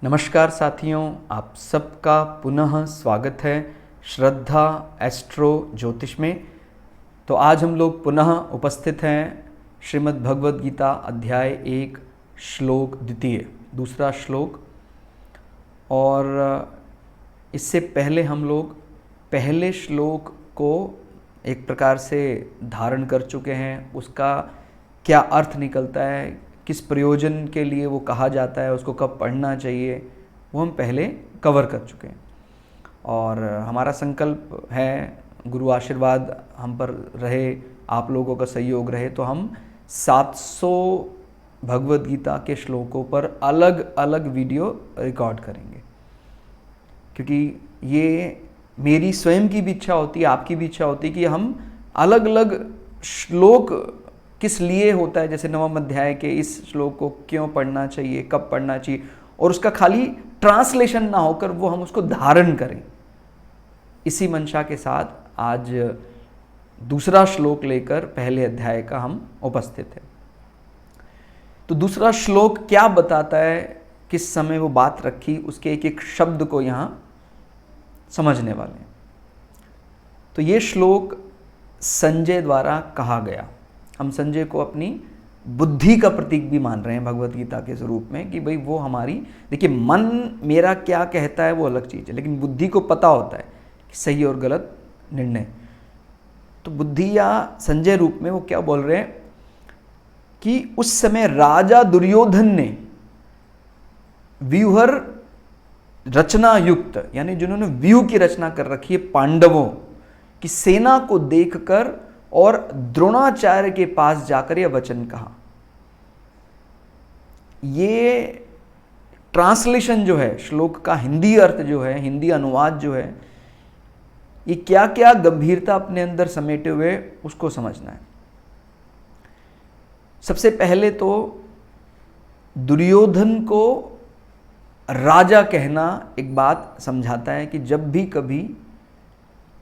नमस्कार साथियों, आप सबका पुनः स्वागत है श्रद्धा एस्ट्रो ज्योतिष में। तो आज हम लोग पुनः उपस्थित हैं श्रीमद् भगवद गीता अध्याय 1 श्लोक द्वितीय दूसरा श्लोक। और इससे पहले हम लोग पहले श्लोक को एक प्रकार से धारण कर चुके हैं। उसका क्या अर्थ निकलता है, किस प्रयोजन के लिए वो कहा जाता है, उसको कब पढ़ना चाहिए, वो हम पहले कवर कर चुके हैं। और हमारा संकल्प है, गुरु आशीर्वाद हम पर रहे, आप लोगों का सहयोग रहे, तो हम 700 भगवद गीता के श्लोकों पर अलग अलग वीडियो रिकॉर्ड करेंगे। क्योंकि ये मेरी स्वयं की भी इच्छा होती है, आपकी भी इच्छा होती है कि हम अलग अलग श्लोक किस लिए होता है, जैसे नवम अध्याय के इस श्लोक को क्यों पढ़ना चाहिए, कब पढ़ना चाहिए, और उसका खाली ट्रांसलेशन ना होकर वो हम उसको धारण करें। इसी मंशा के साथ आज दूसरा श्लोक लेकर पहले अध्याय का हम उपस्थित हैं। तो दूसरा श्लोक क्या बताता है, किस समय वो बात रखी, उसके एक एक शब्द को यहाँ समझने वाले हैं। तो ये श्लोक संजय द्वारा कहा गया। हम संजय को अपनी बुद्धि का प्रतीक भी मान रहे हैं भगवत गीता के स्वरूप में, कि भाई वो हमारी, देखिए मन मेरा क्या कहता है वो अलग चीज़ है, लेकिन बुद्धि को पता होता है कि सही और गलत निर्णय। तो बुद्धि या संजय रूप में वो क्या बोल रहे हैं कि उस समय राजा दुर्योधन ने व्यूहर रचना युक्त, यानी जिन्होंने व्यूह की रचना कर रखी है, पांडवों की सेना को देखकर और द्रोणाचार्य के पास जाकर यह वचन कहा। ये ट्रांसलेशन जो है श्लोक का, हिंदी अर्थ जो है, हिंदी अनुवाद जो है, ये क्या क्या गंभीरता अपने अंदर समेटे हुए उसको समझना है। सबसे पहले तो दुर्योधन को राजा कहना एक बात समझाता है कि जब भी कभी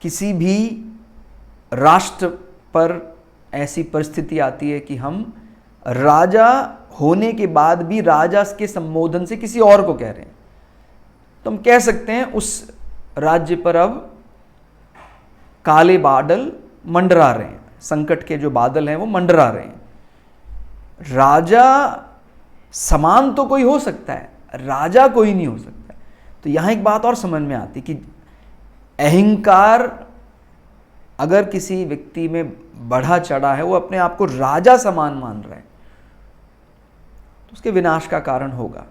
किसी भी राष्ट्र पर ऐसी परिस्थिति आती है कि हम राजा होने के बाद भी राजा के संबोधन से किसी और को कह रहे हैं, तो हम कह सकते हैं उस राज्य पर अब काले बादल मंडरा रहे हैं, संकट के जो बादल हैं वो मंडरा रहे हैं। राजा समान तो कोई हो सकता है, राजा कोई नहीं हो सकता। तो यहां एक बात और समझ में आती कि अहंकार अगर किसी व्यक्ति में बढ़ा चढ़ा है, वो अपने आप को राजा समान मान रहा है, तो उसके विनाश का कारण होगा।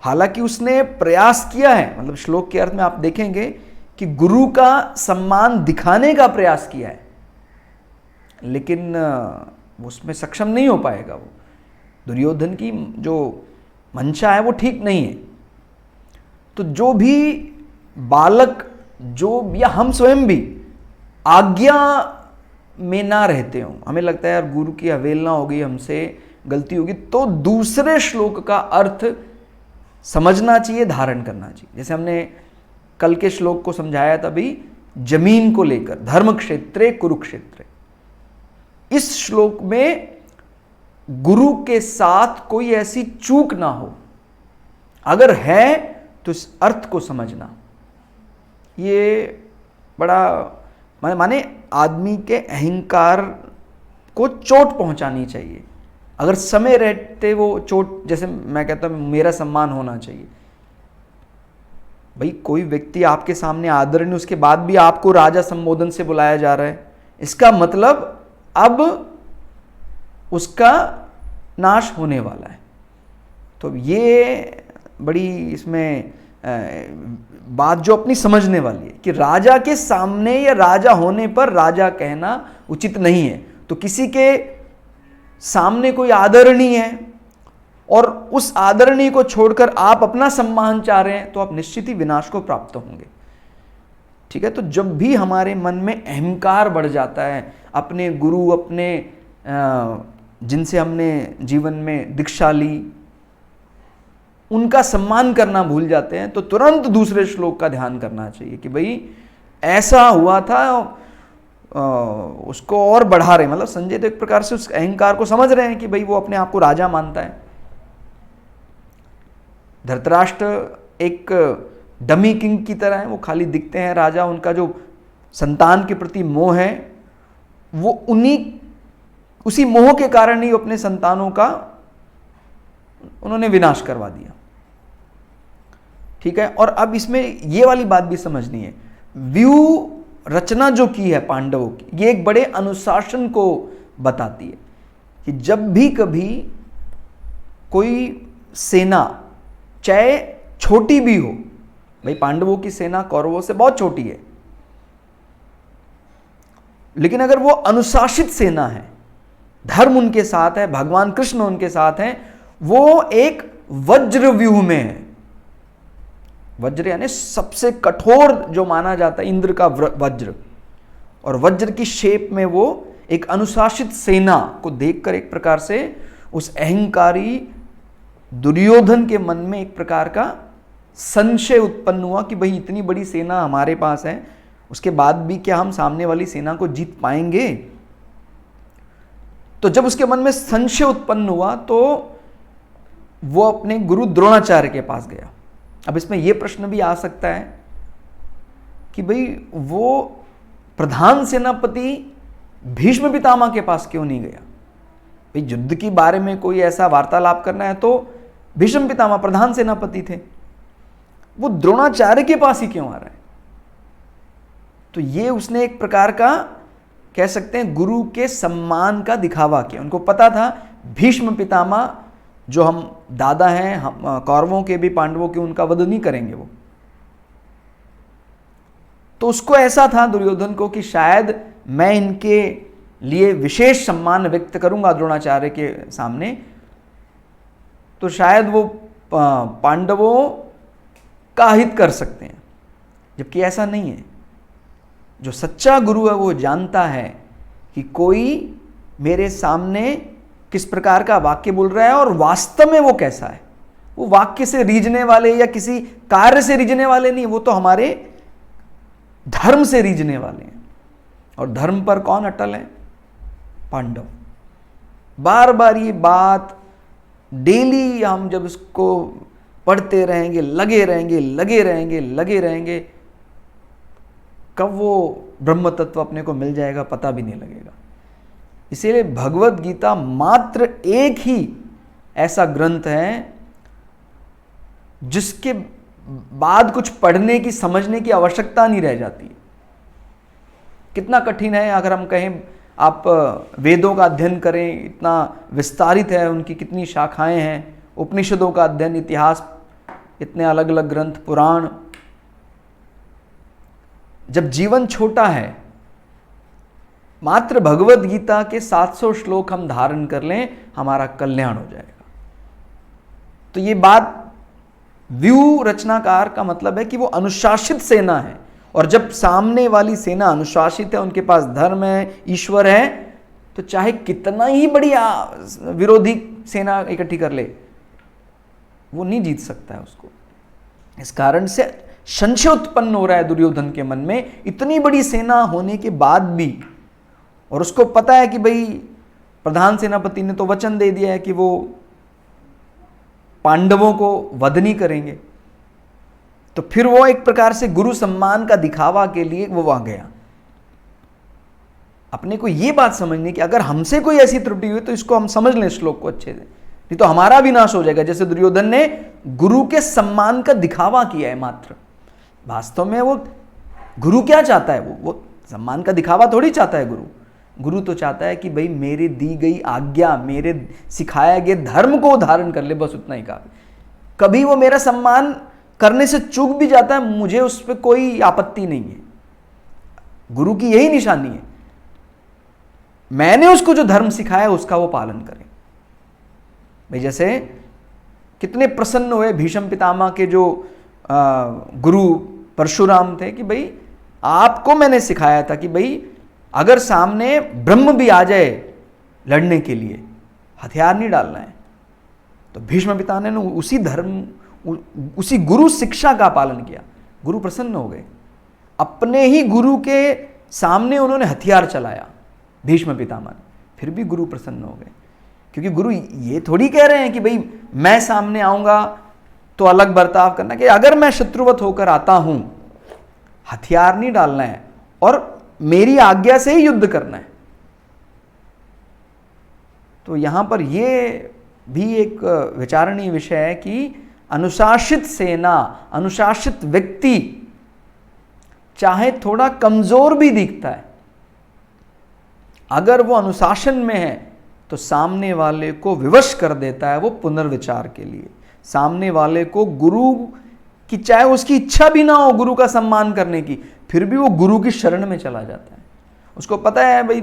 हालांकि उसने प्रयास किया है, मतलब श्लोक के अर्थ में आप देखेंगे कि गुरु का सम्मान दिखाने का प्रयास किया है, लेकिन उसमें सक्षम नहीं हो पाएगा। वो दुर्योधन की जो मंशा है वो ठीक नहीं है। तो जो भी बालक, जो या हम स्वयं भी आज्ञा में ना रहते हो, हमें लगता है यार गुरु की अवहेलना हो गई, हमसे गलती होगी, तो दूसरे श्लोक का अर्थ समझना चाहिए, धारण करना चाहिए। जैसे हमने कल के श्लोक को समझाया था भी, जमीन को लेकर, धर्म क्षेत्रे कुरुक्षेत्र। इस श्लोक में गुरु के साथ कोई ऐसी चूक ना हो, अगर है तो इस अर्थ को समझना। ये बड़ा माने आदमी के अहंकार को चोट पहुंचानी चाहिए। अगर समय रहते वो चोट, जैसे मैं कहता हूं मेरा सम्मान होना चाहिए, भाई कोई व्यक्ति आपके सामने आदरणीय, उसके बाद भी आपको राजा संबोधन से बुलाया जा रहा है, इसका मतलब अब उसका नाश होने वाला है। तो ये बड़ी इसमें बात जो अपनी समझने वाली है कि राजा के सामने या राजा होने पर राजा कहना उचित नहीं है। तो किसी के सामने कोई आदरणीय है और उस आदरणीय को छोड़कर आप अपना सम्मान चाह रहे हैं, तो आप निश्चित ही विनाश को प्राप्त होंगे। ठीक है। तो जब भी हमारे मन में अहंकार बढ़ जाता है, अपने गुरु, अपने जिनसे हमने जीवन में दीक्षा ली, उनका सम्मान करना भूल जाते हैं, तो तुरंत दूसरे श्लोक का ध्यान करना चाहिए कि भाई ऐसा हुआ था, उसको और बढ़ा रहे। मतलब संजय तो एक प्रकार से उस अहंकार को समझ रहे हैं कि भाई वो अपने आप को राजा मानता है। धृतराष्ट्र एक डमी किंग की तरह है, वो खाली दिखते हैं राजा। उनका जो संतान के प्रति मोह है वो उसी मोह के कारण ही अपने संतानों का उन्होंने विनाश करवा दिया। ठीक है, और अब इसमें ये वाली बात भी समझनी है, व्यू रचना जो की है पांडवों की, ये एक बड़े अनुशासन को बताती है कि जब भी कभी कोई सेना चाहे छोटी भी हो, भाई पांडवों की सेना कौरवों से बहुत छोटी है, लेकिन अगर वो अनुशासित सेना है, धर्म उनके साथ है, भगवान कृष्ण उनके साथ हैं, वो एक वज्र व्यूह में है। वज्र यानी सबसे कठोर जो माना जाता है इंद्र का वज्र, और वज्र की शेप में वो एक अनुशासित सेना को देखकर एक प्रकार से उस अहंकारी दुर्योधन के मन में एक प्रकार का संशय उत्पन्न हुआ कि भाई इतनी बड़ी सेना हमारे पास है, उसके बाद भी क्या हम सामने वाली सेना को जीत पाएंगे। तो जब उसके मन में संशय उत्पन्न हुआ तो वो अपने गुरु द्रोणाचार्य के पास गया। अब इसमें यह प्रश्न भी आ सकता है कि भाई वो प्रधान सेनापति भीष्म पितामह के पास क्यों नहीं गया। भाई युद्ध के बारे में कोई ऐसा वार्तालाप करना है तो भीष्म पितामह प्रधान सेनापति थे, वो द्रोणाचार्य के पास ही क्यों आ रहा है। तो ये उसने एक प्रकार का कह सकते हैं गुरु के सम्मान का दिखावा किया। उनको पता था भीष्म पितामह जो हम दादा हैं, हम कौरवों के भी पांडवों के, उनका वध नहीं करेंगे वो। तो उसको ऐसा था दुर्योधन को कि शायद मैं इनके लिए विशेष सम्मान व्यक्त करूंगा द्रोणाचार्य के सामने, तो शायद वो पांडवों का हित कर सकते हैं। जबकि ऐसा नहीं है। जो सच्चा गुरु है वो जानता है कि कोई मेरे सामने किस प्रकार का वाक्य बोल रहा है और वास्तव में वो कैसा है। वो वाक्य से रीझने वाले या किसी कार्य से रीझने वाले नहीं, वो तो हमारे धर्म से रीझने वाले हैं। और धर्म पर कौन अटल है? पांडव। बार बार ये बात डेली हम जब इसको पढ़ते रहेंगे, लगे रहेंगे, कब वो ब्रह्म तत्व अपने को मिल जाएगा पता भी नहीं लगेगा। इसीलिए भगवत गीता मात्र एक ही ऐसा ग्रंथ है जिसके बाद कुछ पढ़ने की, समझने की आवश्यकता नहीं रह जाती। कितना कठिन है अगर हम कहें आप वेदों का अध्ययन करें, इतना विस्तारित है, उनकी कितनी शाखाएं हैं, उपनिषदों का अध्ययन, इतिहास, इतने अलग अलग ग्रंथ, पुराण। जब जीवन छोटा है, मात्र भगवत गीता के 700 श्लोक हम धारण कर लें, हमारा कल्याण हो जाएगा। तो ये बात व्यू रचनाकार का मतलब है कि वो अनुशासित सेना है, और जब सामने वाली सेना अनुशासित है, उनके पास धर्म है, ईश्वर है, तो चाहे कितना ही बड़ी विरोधी सेना इकट्ठी कर ले, वो नहीं जीत सकता है उसको। इस कारण से संशय उत्पन्न हो रहा है दुर्योधन के मन में, इतनी बड़ी सेना होने के बाद भी। और उसको पता है कि भाई प्रधान सेनापति ने तो वचन दे दिया है कि वो पांडवों को वध नहीं करेंगे, तो फिर वो एक प्रकार से गुरु सम्मान का दिखावा के लिए वो वहां गया। अपने को ये बात समझनी कि अगर हमसे कोई ऐसी त्रुटि हुई तो इसको हम समझ लें श्लोक को अच्छे से, नहीं तो हमारा विनाश हो जाएगा। जैसे दुर्योधन ने गुरु के सम्मान का दिखावा किया है मात्र, वास्तव में वो गुरु क्या चाहता है? वो सम्मान का दिखावा थोड़ी चाहता है। गुरु तो चाहता है कि भाई मेरी दी गई आज्ञा, मेरे सिखाया गए धर्म को धारण कर ले, बस उतना ही काफी। कभी वो मेरा सम्मान करने से चूक भी जाता है, मुझे उस पर कोई आपत्ति नहीं है। गुरु की यही निशानी है, मैंने उसको जो धर्म सिखाया उसका वो पालन करे। भाई जैसे कितने प्रसन्न हुए भीष्म पितामह के जो गुरु परशुराम थे कि भाई आपको मैंने सिखाया था कि भाई अगर सामने ब्रह्म भी आ जाए लड़ने के लिए, हथियार नहीं डालना है। तो भीष्म पितामह ने उसी धर्म, उसी गुरु शिक्षा का पालन किया। गुरु प्रसन्न हो गए, अपने ही गुरु के सामने उन्होंने हथियार चलाया भीष्म पितामह ने, फिर भी गुरु प्रसन्न हो गए। क्योंकि गुरु ये थोड़ी कह रहे हैं कि भाई मैं सामने आऊंगा तो अलग बर्ताव करना कि अगर मैं शत्रुवत होकर आता हूं, हथियार नहीं डालना है और मेरी आज्ञा से ही युद्ध करना है। तो यहां पर यह भी एक विचारणीय विषय है कि अनुशासित सेना, अनुशासित व्यक्ति चाहे थोड़ा कमजोर भी दिखता है, अगर वो अनुशासन में है तो सामने वाले को विवश कर देता है वो पुनर्विचार के लिए। सामने वाले को गुरु की, चाहे उसकी इच्छा भी ना हो गुरु का सम्मान करने की, फिर भी वो गुरु की शरण में चला जाता है। उसको पता है भाई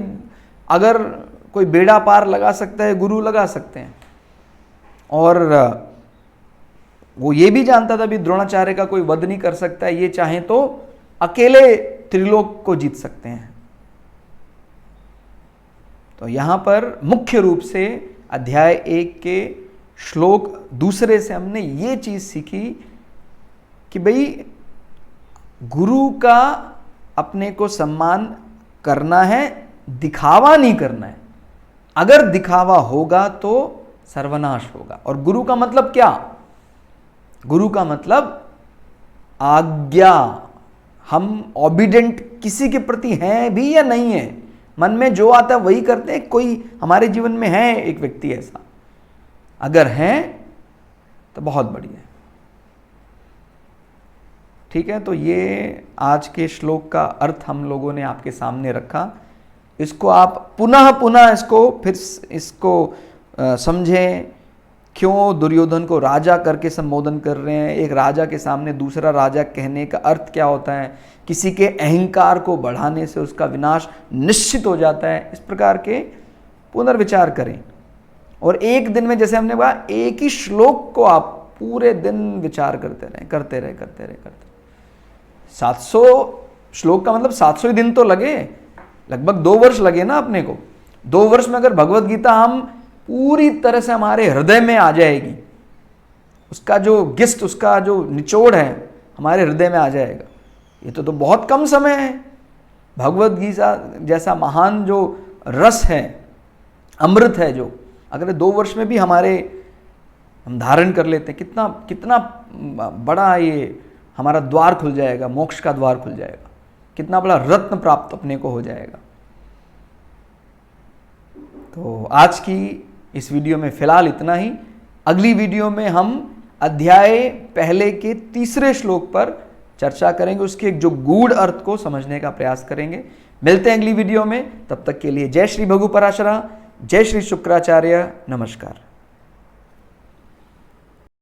अगर कोई बेड़ा पार लगा सकता है, गुरु लगा सकते हैं। और वो ये भी जानता था भी द्रोणाचार्य का कोई वध नहीं कर सकता है, ये चाहे तो अकेले त्रिलोक को जीत सकते हैं। तो यहां पर मुख्य रूप से अध्याय 1 के श्लोक 2 से हमने ये चीज सीखी कि भाई गुरु का अपने को सम्मान करना है, दिखावा नहीं करना है। अगर दिखावा होगा तो सर्वनाश होगा। और गुरु का मतलब क्या? गुरु का मतलब आज्ञा। हम ऑबिडेंट किसी के प्रति हैं भी या नहीं है, मन में जो आता है वही करते हैं। कोई हमारे जीवन में है एक व्यक्ति ऐसा, अगर है तो बहुत बढ़िया है। ठीक है, तो ये आज के श्लोक का अर्थ हम लोगों ने आपके सामने रखा। इसको आप पुनः पुनः इसको समझें। क्यों दुर्योधन को राजा करके संबोधन कर रहे हैं? एक राजा के सामने दूसरा राजा कहने का अर्थ क्या होता है? किसी के अहंकार को बढ़ाने से उसका विनाश निश्चित हो जाता है। इस प्रकार के पुनर्विचार करें। और एक दिन में, जैसे हमने कहा, एक ही श्लोक को आप पूरे दिन विचार करते रहे। 700 श्लोक का मतलब 700 ही दिन तो लगे, लगभग 2 वर्ष लगे ना अपने को। 2 वर्ष में अगर भगवत गीता हम पूरी तरह से हमारे हृदय में आ जाएगी, उसका जो गिस्ट, उसका जो निचोड़ है हमारे हृदय में आ जाएगा, ये तो बहुत कम समय है। भगवत गीता जैसा महान जो रस है, अमृत है, जो अगर 2 वर्ष में भी हम धारण कर लेते हैं, कितना बड़ा ये हमारा द्वार खुल जाएगा, मोक्ष का द्वार खुल जाएगा, कितना बड़ा रत्न प्राप्त अपने को हो जाएगा। तो आज की इस वीडियो में फिलहाल इतना ही। अगली वीडियो में हम अध्याय 1 के 3 श्लोक पर चर्चा करेंगे, उसके जो गूढ़ अर्थ को समझने का प्रयास करेंगे। मिलते हैं अगली वीडियो में, तब तक के लिए जय श्री भगु पराशरा, जय श्री शुक्राचार्य, नमस्कार।